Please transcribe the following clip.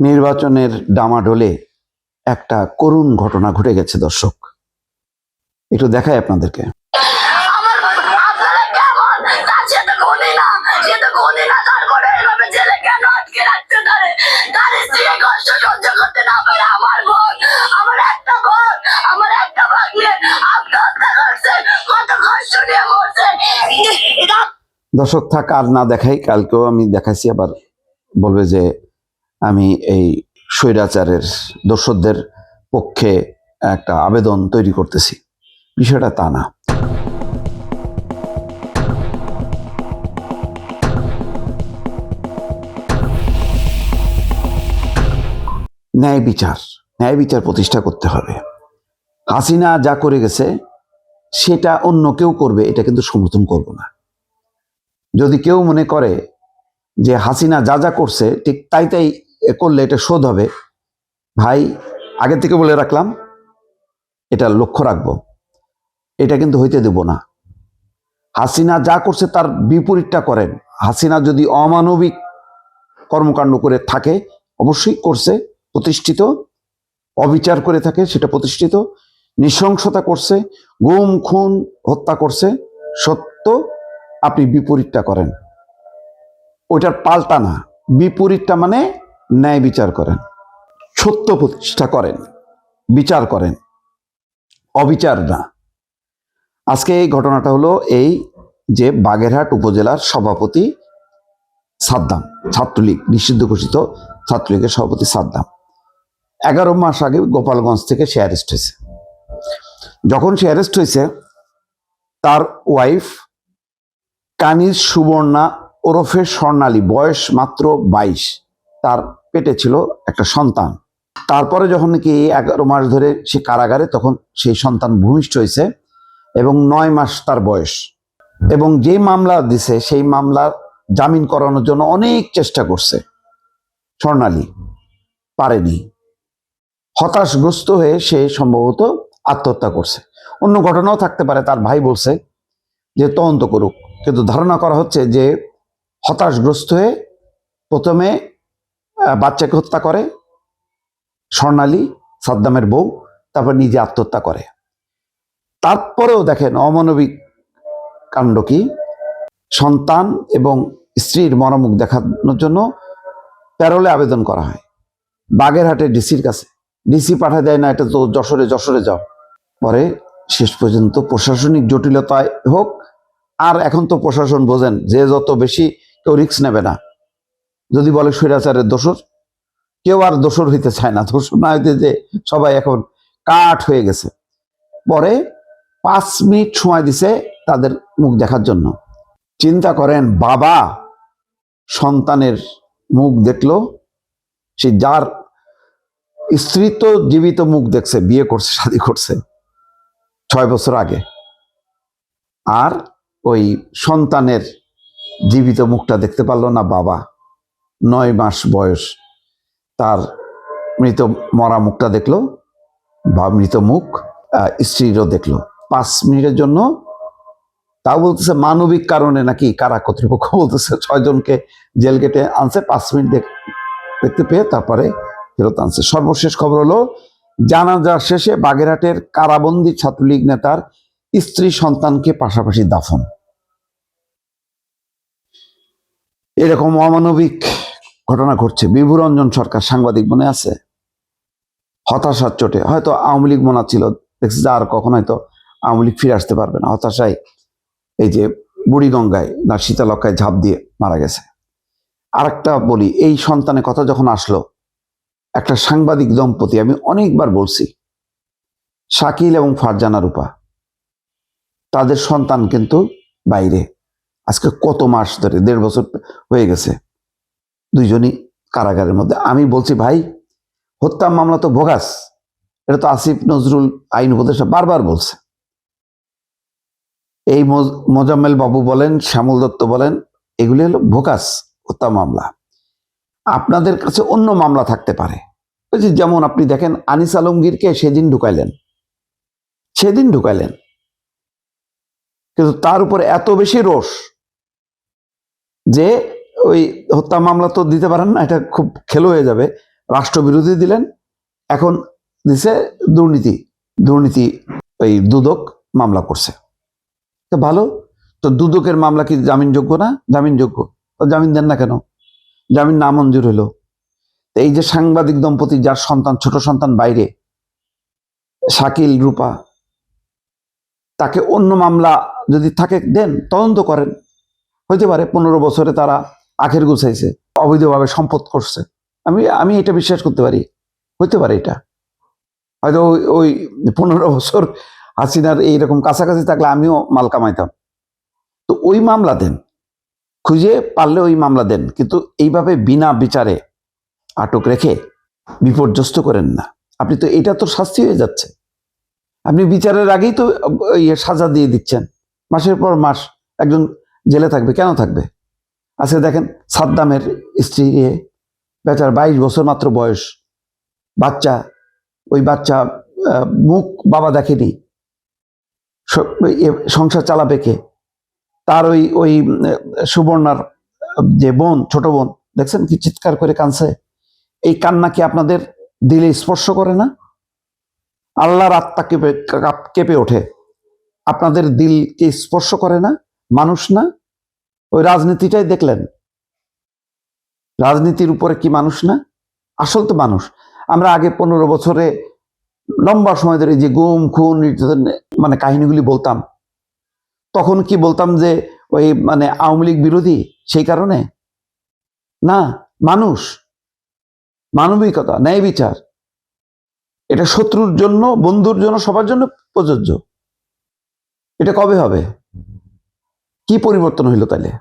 নির্বাচনের ডামাডোলে একটা করুণ ঘটনা ঘটে গেছে দর্শক, একটু দেখাই আপনাদেরকে। দর্শক থাক আর না দেখাই, কালকেও আমি দেখাইছি, আবার বলবে যে আমি এই স্বৈরাচারের দর্শকদের পক্ষে একটা আবেদন তৈরি করতেছি। বিষয়টা তা না। ন্যায় বিচার প্রতিষ্ঠা করতে হবে। হাসিনা যা করে গেছে সেটা অন্য কেউ করবে, এটা কিন্তু সমর্থন করব না। যদি কেউ মনে করে যে হাসিনা যা যা করছে ঠিক তাই তাই করলে এটা শোধ হবে, ভাই আগে থেকে বলে রাখলাম, এটা লক্ষ্য রাখবো, এটা কিন্তু হইতে দেব না। হাসিনা যা করছে তার বিপরীতটা করেন। হাসিনা যদি অমানবিক কর্মকাণ্ড করে থাকে, অবশ্যই করছে, প্রতিষ্ঠিত। অবিচার করে থাকে, সেটা প্রতিষ্ঠিত। নৃশংসতা করছে, গুম খুন হত্যা করছে, সত্য। আপনি বিপরীতটা করেন, ওইটার পাল্টা না, বিপরীতটা মানে ন্যায় বিচার করেন, সত্য প্রতিষ্ঠা করেন, বিচার করেন, অবিচার না। আজকে এই ঘটনাটা হলো এই যে বাগেরহাট উপজেলার সভাপতি সাদ্দাম, ছাত্রলীগ, নিষিদ্ধ ঘোষিত ছাত্রলীগের সভাপতি সাদ্দাম 11 মাস আগে গোপালগঞ্জ থেকে সে অ্যারেস্ট হয়েছে। যখন সে অ্যারেস্ট হয়েছে, তার ওয়াইফ কানিজ সুবর্ণা ওরফে স্বর্ণালী, বয়স মাত্র 22, তার পেটে ছিল একটা সন্তান। তারপরে যখন নাকি 11 মাস ধরে সে কারাগারে, তখন সেই সন্তান ভূমিষ্ঠ হয়েছে এবং 9 মাস তার বয়স। এবং যে মামলা দিছে সেই মামলা জামিন করানোর জন্য অনেক চেষ্টা করছে স্বর্ণালী, পারেনি। হতাশগ্রস্ত হয়ে সে সম্ভবত আত্মহত্যা করছে। অন্য ঘটনাও থাকতে পারে, তার ভাই বলছে যে তদন্ত করুক, কিন্তু ধারণা করা হচ্ছে যে হতাশগ্রস্ত হয়ে প্রথমে বাচ্চাকে হত্যা করে স্বর্ণালী, সাদ্দামের বউ, তারপর নিজে আত্মহত্যা করে। তারপরেও দেখেন অমানবিক কাণ্ড কি, সন্তান এবং স্ত্রীর মরমুখ দেখানোর জন্য প্যারোলে আবেদন করা হয় বাগেরহাটের ডিসির কাছে। ডিসি পাঠায় দেয় না, এটা তো যশোরে যাও। পরে শেষ পর্যন্ত প্রশাসনিক জটিলতায় হোক, আর এখন তো প্রশাসন বোঝেন যে যত বেশি কেউ রিস্ক নেবে না। যদি বলে স্বৈরাচারের দোষর, কেউ আর দোষর হইতে চায় না। দোষর না হইতে যে সবাই এখন কাঠ হয়ে গেছে। পরে 5 মিনিট সময় দিছে তাদের মুখ দেখার জন্য। চিন্তা করেন, বাবা সন্তানের মুখ দেখলো, সে যার স্ত্রী তো জীবিত মুখ দেখছে, বিয়ে করছে, শাদী করছে 6 বছর আগে, আর ওই সন্তানের জীবিত মুখটা দেখতে পারলো না বাবা। 9 মাস বয়স, তার মৃত মরা মুখটা দেখলো, বা মৃত মুখ স্ত্রীরও দেখলো 5 মিনিটের জন্য। তাও বলতেছে মানবিক কারণে নাকি কারা কর্তৃপক্ষ বলতেছে 6 জনকে জেল গেটে আনছে, 5 মিনিট দেখতে পেয়ে তারপরে ফেরত আনছে। সর্বশেষ খবর হলো জানাজা শেষে বাগেরহাটের কারাবন্দী ছাত্রলীগ নেতার স্ত্রী সন্তানকে পাশাপাশি দাফন। এরকম অমানবিক ঘটনা ঘটছে। বিভুরঞ্জন সরকার সাংবাদিক, মনে আছে? হতাশার চোটে, হয়তো আওয়ামী লীগ মনে ছিল, দেখছি যে আর কখন হয়তো আওয়ামী লীগ ফিরে আসতে পারবে না। হতাশায় এই যে বুড়িগঙ্গায় না শীতলক্ষায় ঝাঁপ দিয়ে মারা গেছে। আরেকটা বলি, এই সন্তানের কথা যখন আসলো, একটা সাংবাদিক দম্পতি, আমি অনেকবার বলছি, শাকিল এবং ফারজানা রূপা, তাদের সন্তান কিন্তু বাইরে, আজকে কত মাস ধরে, 1.5 বছর হয়ে গেছে, দুইজনই কারাগারের মধ্যে। আমি বলছি ভাই, হত্যা মামলা তো ভোগাস, এটা তো আসিফ নজরুল আইন উপদেষ্টা বারবার বলছে। এই মোজাম্মেল বাবু বলেন, শ্যামল দত্ত বলেন, এগুলি হলো ভোগাস হত্যা মামলা। আপনাদের কাছে অন্য মামলা থাকতে পারে, ওই যে যেমন আপনি দেখেন আনিস আলমগীরকে সেদিন ঢুকাইলেন, কিন্তু তার উপর এত বেশি রোষ যে ওই হত্যা মামলা তো দিতে পারেন না, এটা খুব খেলো হয়ে যাবে, রাষ্ট্রবিরোধী দিলেন, এখন দিছে দুর্নীতি ওই দুদক মামলা করছে। তো ভালো, তো দুদকের মামলা কি জামিনযোগ্য না? জামিনযোগ্য। তো জামিন দেন না কেন? জামিন না মঞ্জুর হলো। এই যে সাংবাদিক দম্পতি যার সন্তান, ছোট সন্তান বাইরে, শাকিল রূপা, তাকে অন্য মামলা যদি থাকে দেন, তদন্ত করেন। হইতে পারে 15 বছরে তারা আখের গুছাইছে, অবৈধভাবে সম্পদ করছে। আমি এটা বিশ্বাস করতে পারি, হইতে পারে এটা। হয়তো ওই 15 বছর হাসিনার এইরকম কাছাকাছি থাকলে আমিও মাল কামাইতাম। তো ওই মামলা দেন, খুঁজে পারলে ওই মামলা দেন, কিন্তু এইভাবে বিনা বিচারে আটক রেখে বিপর্যস্ত করেন না। আপনি তো, এটা তো শাস্তি হয়ে যাচ্ছে। আপনি বিচারের আগেই তো সাজা দিয়ে দিচ্ছেন, মাসের পর মাস একজন জেলে থাকবে। কেন থাকবে? আজকে দেখেন সাদ্দামের স্ত্রী, বেচার 22 বছর মাত্র বয়স, বাচ্চা। ওই বাচ্চা মুখ বাবা দেখেনি, সংসার চালাবে কে? তার ওই সুবর্ণার যে বোন, ছোট বোন, দেখছেন কি চিৎকার করে কাঁদছে? এই কান্না কি আপনাদের দিলে স্পর্শ করে না? আল্লাহর আত্মা কেঁপে ওঠে, আপনাদের দিলকে স্পর্শ করে না? মানুষ না? ওই রাজনীতিটাই দেখলেন, রাজনীতির উপরে কি মানুষ না? আসল তো মানুষ। আমরা আগে 15 বছরে লম্বা সময় ধরে যে গুম খুন নির্যাতন মানে কাহিনীগুলি বলতাম, তখন কি বলতাম যে ওই মানে আওয়ামী লীগ বিরোধী সেই কারণে না? মানুষ, মানবিকতা, ন্যায় বিচার, এটা শত্রুর জন্য, বন্ধুর জন্য, সবার জন্য প্রযোজ্য। এটা কবে হবে? কি পরিবর্তন হইল তাহলে?